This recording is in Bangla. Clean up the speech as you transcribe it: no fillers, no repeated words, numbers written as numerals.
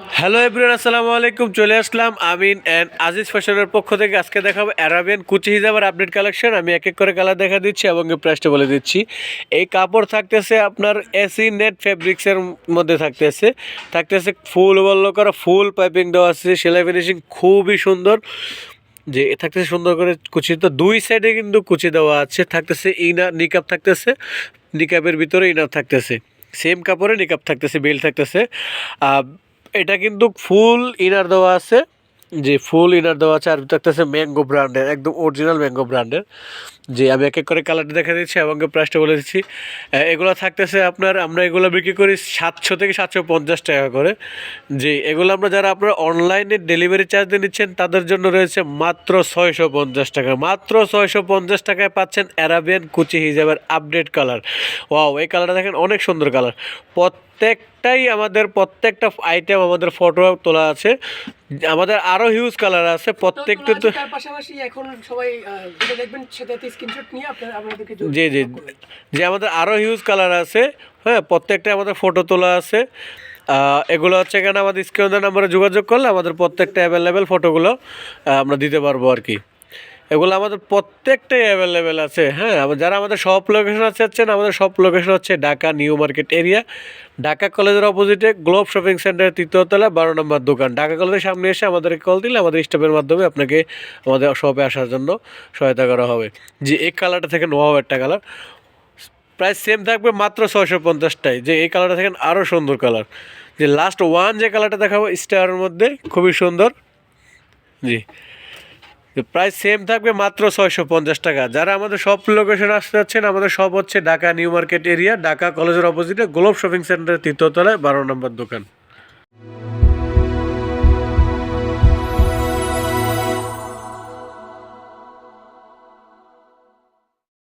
হ্যালো এভরিওয়ান, আসসালামু আলাইকুম। চলে আসলাম আমিন অ্যান্ড আজিজ ফ্যাশনের পক্ষ থেকে। আজকে দেখাবো অ্যারাবিয়ান কুচি হিজাবের আপডেট কালেকশন। আমি এক এক করে কালার দেখা দিচ্ছি এবং প্রাইসটা বলে দিচ্ছি। এই কাপড় থাকতেছে আপনার এসি নেট ফেব্রিক্সের মধ্যে থাকতেছে ফুল বললো করা, ফুল পাইপিং দেওয়া আছে, সেলাই ফিনিশিং খুবই সুন্দর। যে থাকতেছে সুন্দর করে কুচি, তো দুই সাইডে কিন্তু কুচি দেওয়া আছে। থাকতেছে ইনার নিকাপ, থাকতেছে নিকাপের ভিতরে ইনার থাকতেছে, সেম কাপড়ে নিকাপ থাকতেছে, বেল্ট থাকতেছে। এটা কিন্তু ফুল ইনার দেওয়া আছে, যে ফুল ইনার দেওয়া আছে। আর থাকতেছে ম্যাঙ্গো ব্র্যান্ডের, একদম অরিজিনাল ম্যাঙ্গো ব্র্যান্ডের। যে আমি এক এক করে কালারটা দেখা দিচ্ছি এবং প্রাইসটা বলে দিচ্ছি। এগুলো থাকতেছে আপনার, আমরা এগুলো বিক্রি করি 700 থেকে 750 টাকা করে। যে এগুলো আমরা যারা আপনার অনলাইনে ডেলিভারি চার্জ দিয়ে নিচ্ছেন তাদের জন্য রয়েছে মাত্র 650 টাকা। মাত্র 650 টাকায় পাচ্ছেন অ্যারাবিয়ান কুচি হিজাবের আপডেট কালার। ওয়াও, এই কালারটা দেখেন, অনেক সুন্দর কালার। প্রত্যেকটা আইটেম আমাদের ফটো তোলা আছে। আমাদের আরও হিউজ কালার আছে প্রত্যেকটা। তো তার পাশাপাশি এখন সবাই যেটা দেখবেন সেটাতে স্ক্রিনশট নিয়ে আপনাদেরকে জি জি, যে আমাদের আরও হিউজ কালার আছে। হ্যাঁ, প্রত্যেকটা আমাদের ফটো তোলা আছে। এগুলো হচ্ছে এখানে আমাদের স্ক্রিনের নাম্বারে যোগাযোগ করলে আমাদের প্রত্যেকটা অ্যাভেলেবেল ফটোগুলো আমরা দিতে পারবো আর কি। এগুলো আমাদের প্রত্যেকটাই অ্যাভেলেবেল আছে। হ্যাঁ, যারা আমাদের সব লোকেশন আছে, আমাদের সব লোকেশন হচ্ছে Dhaka new market area, Dhaka কলেজের অপোজিটে গ্লোব শপিং সেন্টারের 3য় তলা 12 নম্বর দোকান। ঢাকা কলেজের সামনে এসে আমাদেরকে কল দিলে আমাদের স্টাফের মাধ্যমে আপনাকে আমাদের শপে আসার জন্য সহায়তা করা হবে। যে এই কালারটা থেকে নোয়াও একটা কালার, প্রাইস সেম থাকবে মাত্র 650টাই। যে এই কালারটা দেখেন, আরও সুন্দর কালার। যে লাস্ট ওয়ান যে কালারটা দেখাবো স্টারের মধ্যে, খুবই সুন্দর। জি, প্রাইস সেম থাকবে মাত্র 650 টাকা। যারা আমাদের সব লোকেশন আসতে যাচ্ছেন, আমাদের সব হচ্ছে Dhaka new market area, Dhaka কলেজের অপোজিটে গ্লোব শপিং সেন্টারের 3য় তলায় 12 নম্বর দোকান।